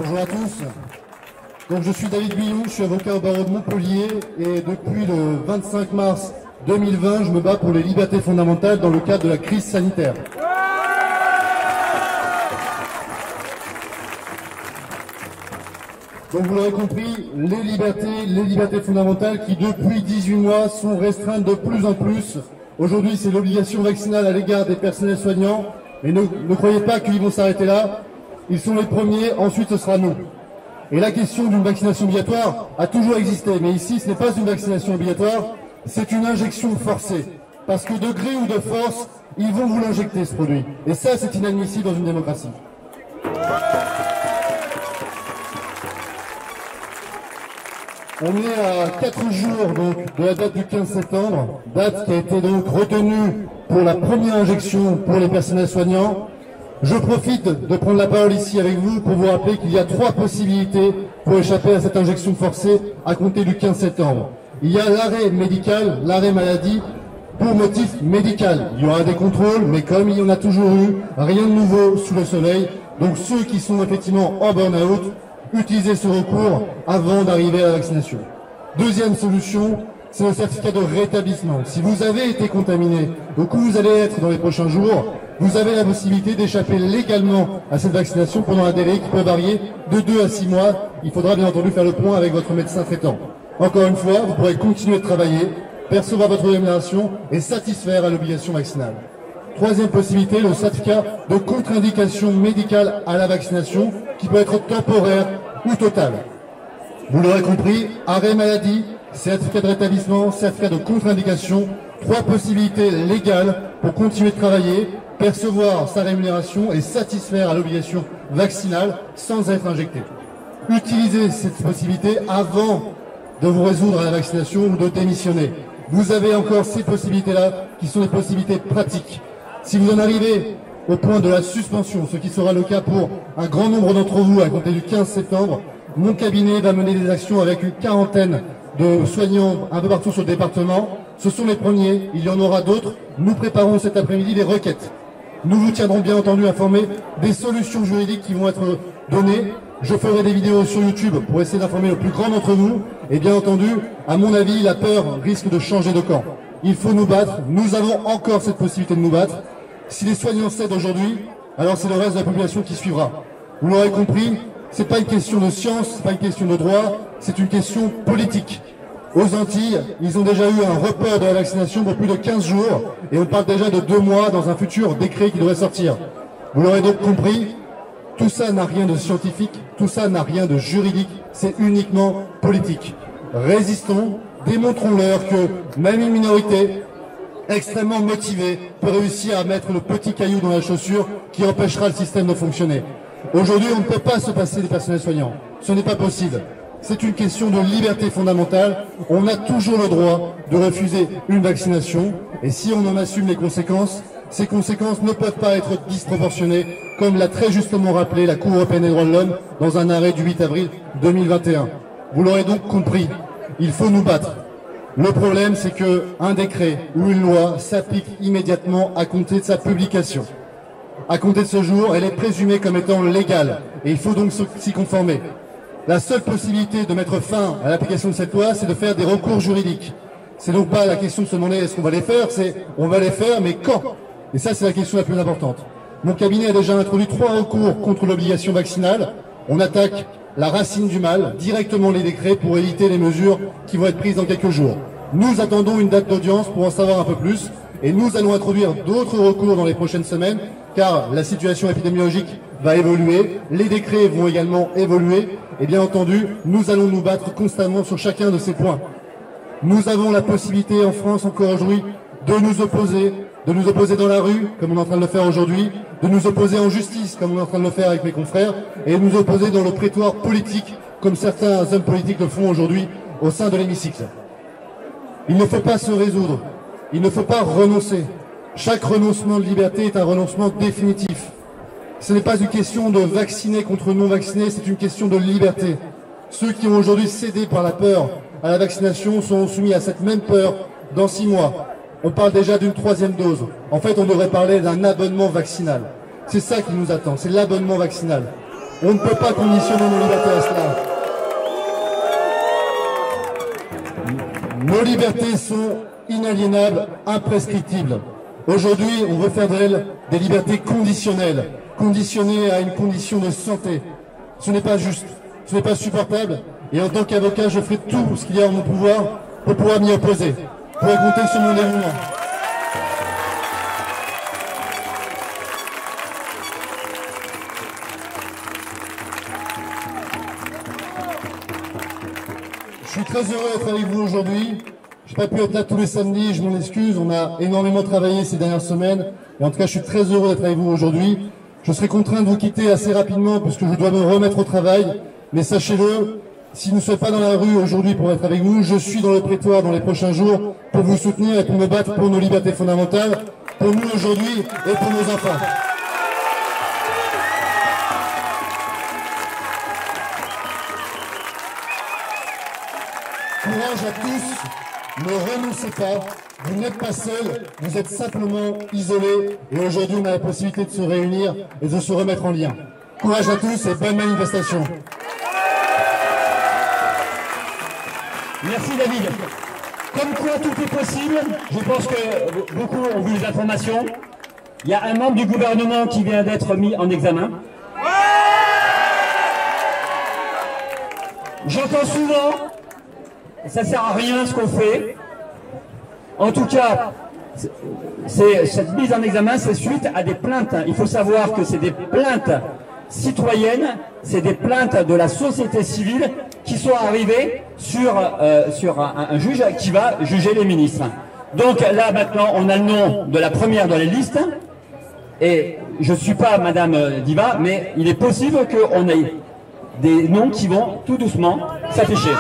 Bonjour à tous. Donc, je suis David Guillon, je suis avocat au barreau de Montpellier et depuis le 25 mars 2020, je me bats pour les libertés fondamentales dans le cadre de la crise sanitaire. Donc vous l'aurez compris, les libertés fondamentales qui depuis 18 mois sont restreintes de plus en plus. Aujourd'hui, c'est l'obligation vaccinale à l'égard des personnels soignants. Mais ne croyez pas qu'ils vont s'arrêter là. Ils sont les premiers, ensuite ce sera nous. Et la question d'une vaccination obligatoire a toujours existé. Mais ici, ce n'est pas une vaccination obligatoire, c'est une injection forcée. Parce que de gré ou de force, ils vont vous l'injecter ce produit. Et ça, c'est inadmissible dans une démocratie. On est à 4 jours donc, de la date du 15 septembre, date qui a été donc retenue pour la première injection pour les personnels soignants. Je profite de prendre la parole ici avec vous pour vous rappeler qu'il y a 3 possibilités pour échapper à cette injection forcée à compter du 15 septembre. Il y a l'arrêt médical, l'arrêt maladie, pour motif médical. Il y aura des contrôles, mais comme il y en a toujours eu, rien de nouveau sous le soleil. Donc ceux qui sont effectivement en burn-out, utilisez ce recours avant d'arriver à la vaccination. Deuxième solution, c'est le certificat de rétablissement. Si vous avez été contaminé, au coup vous allez être dans les prochains jours, vous avez la possibilité d'échapper légalement à cette vaccination pendant un délai qui peut varier de 2 à 6 mois. Il faudra bien entendu faire le point avec votre médecin traitant. Encore une fois, vous pourrez continuer de travailler, percevoir votre rémunération et satisfaire à l'obligation vaccinale. Troisième possibilité, le certificat de contre-indication médicale à la vaccination qui peut être temporaire ou total. Vous l'aurez compris, arrêt maladie, certificat de rétablissement, certificat de contre-indication, 3 possibilités légales pour continuer de travailler, percevoir sa rémunération et satisfaire à l'obligation vaccinale sans être injecté. Utilisez cette possibilité avant de vous résoudre à la vaccination ou de démissionner. Vous avez encore ces possibilités-là qui sont des possibilités pratiques. Si vous en arrivez au point de la suspension, ce qui sera le cas pour un grand nombre d'entre vous à compter du 15 septembre, mon cabinet va mener des actions avec une quarantaine de soignants un peu partout sur le département. Ce sont les premiers, il y en aura d'autres. Nous préparons cet après-midi les requêtes. Nous vous tiendrons bien entendu informés des solutions juridiques qui vont être données. Je ferai des vidéos sur YouTube pour essayer d'informer le plus grand d'entre vous. Et bien entendu, à mon avis, la peur risque de changer de camp. Il faut nous battre. Nous avons encore cette possibilité de nous battre. Si les soignants cèdent aujourd'hui, alors c'est le reste de la population qui suivra. Vous l'aurez compris, c'est pas une question de science, c'est pas une question de droit, c'est une question politique. Aux Antilles, ils ont déjà eu un report de la vaccination pour plus de 15 jours et on parle déjà de 2 mois dans un futur décret qui devrait sortir. Vous l'aurez donc compris, tout ça n'a rien de scientifique, tout ça n'a rien de juridique, c'est uniquement politique. Résistons, démontrons-leur que même une minorité extrêmement motivée peut réussir à mettre le petit caillou dans la chaussure qui empêchera le système de fonctionner. Aujourd'hui, on ne peut pas se passer des personnels soignants. Ce n'est pas possible. C'est une question de liberté fondamentale. On a toujours le droit de refuser une vaccination. Et si on en assume les conséquences, ces conséquences ne peuvent pas être disproportionnées, comme l'a très justement rappelé la Cour européenne des droits de l'homme dans un arrêt du 8 avril 2021. Vous l'aurez donc compris, il faut nous battre. Le problème, c'est qu'un décret ou une loi s'applique immédiatement à compter de sa publication. À compter de ce jour, elle est présumée comme étant légale et il faut donc s'y conformer. La seule possibilité de mettre fin à l'application de cette loi, c'est de faire des recours juridiques. C'est donc pas la question de se demander est-ce qu'on va les faire, c'est on va les faire, mais quand? Et ça, c'est la question la plus importante. Mon cabinet a déjà introduit 3 recours contre l'obligation vaccinale. On attaque la racine du mal, directement les décrets pour éviter les mesures qui vont être prises dans quelques jours. Nous attendons une date d'audience pour en savoir un peu plus et nous allons introduire d'autres recours dans les prochaines semaines car la situation épidémiologique va évoluer, les décrets vont également évoluer et bien entendu, nous allons nous battre constamment sur chacun de ces points. Nous avons la possibilité en France encore aujourd'hui de nous opposer dans la rue, comme on est en train de le faire aujourd'hui, de nous opposer en justice, comme on est en train de le faire avec mes confrères, et de nous opposer dans le prétoire politique, comme certains hommes politiques le font aujourd'hui au sein de l'hémicycle. Il ne faut pas se résoudre, il ne faut pas renoncer. Chaque renoncement de liberté est un renoncement définitif. Ce n'est pas une question de vacciner contre non-vaccinés, c'est une question de liberté. Ceux qui ont aujourd'hui cédé par la peur à la vaccination sont soumis à cette même peur dans 6 mois. On parle déjà d'une 3e dose. En fait, on devrait parler d'un abonnement vaccinal. C'est ça qui nous attend, c'est l'abonnement vaccinal. On ne peut pas conditionner nos libertés à cela. Nos libertés sont inaliénables, imprescriptibles. Aujourd'hui, on veut faire d'elles des libertés conditionnelles, conditionnées à une condition de santé. Ce n'est pas juste, ce n'est pas supportable. Et en tant qu'avocat, je ferai tout ce qu'il y a en mon pouvoir pour pouvoir m'y opposer, pour compter sur mon dévouement. Je suis très heureux d'être avec vous aujourd'hui. Je n'ai pas pu être là tous les samedis, je m'en excuse. On a énormément travaillé ces dernières semaines. Et en tout cas, je suis très heureux d'être avec vous aujourd'hui. Je serai contraint de vous quitter assez rapidement puisque je dois me remettre au travail. Mais sachez-le, si vous ne serez pas dans la rue aujourd'hui pour être avec vous, je suis dans le prétoire dans les prochains jours pour vous soutenir et pour me battre pour nos libertés fondamentales, pour nous aujourd'hui et pour nos enfants. Courage à tous, ne renoncez pas, vous n'êtes pas seuls, vous êtes simplement isolés et aujourd'hui on a la possibilité de se réunir et de se remettre en lien. Courage à tous et bonne manifestation. Merci David. Comme quoi tout est possible, je pense que beaucoup ont vu les informations. Il y a un membre du gouvernement qui vient d'être mis en examen. J'entends souvent, ça sert à rien ce qu'on fait. En tout cas, cette mise en examen, c'est suite à des plaintes. Il faut savoir que c'est des plaintes citoyennes, c'est des plaintes de la société civile qui sont arrivées sur un juge qui va juger les ministres. Donc là maintenant, on a le nom de la première dans les listes. Et je ne suis pas Madame Diva, mais il est possible qu'on ait des noms qui vont tout doucement s'afficher.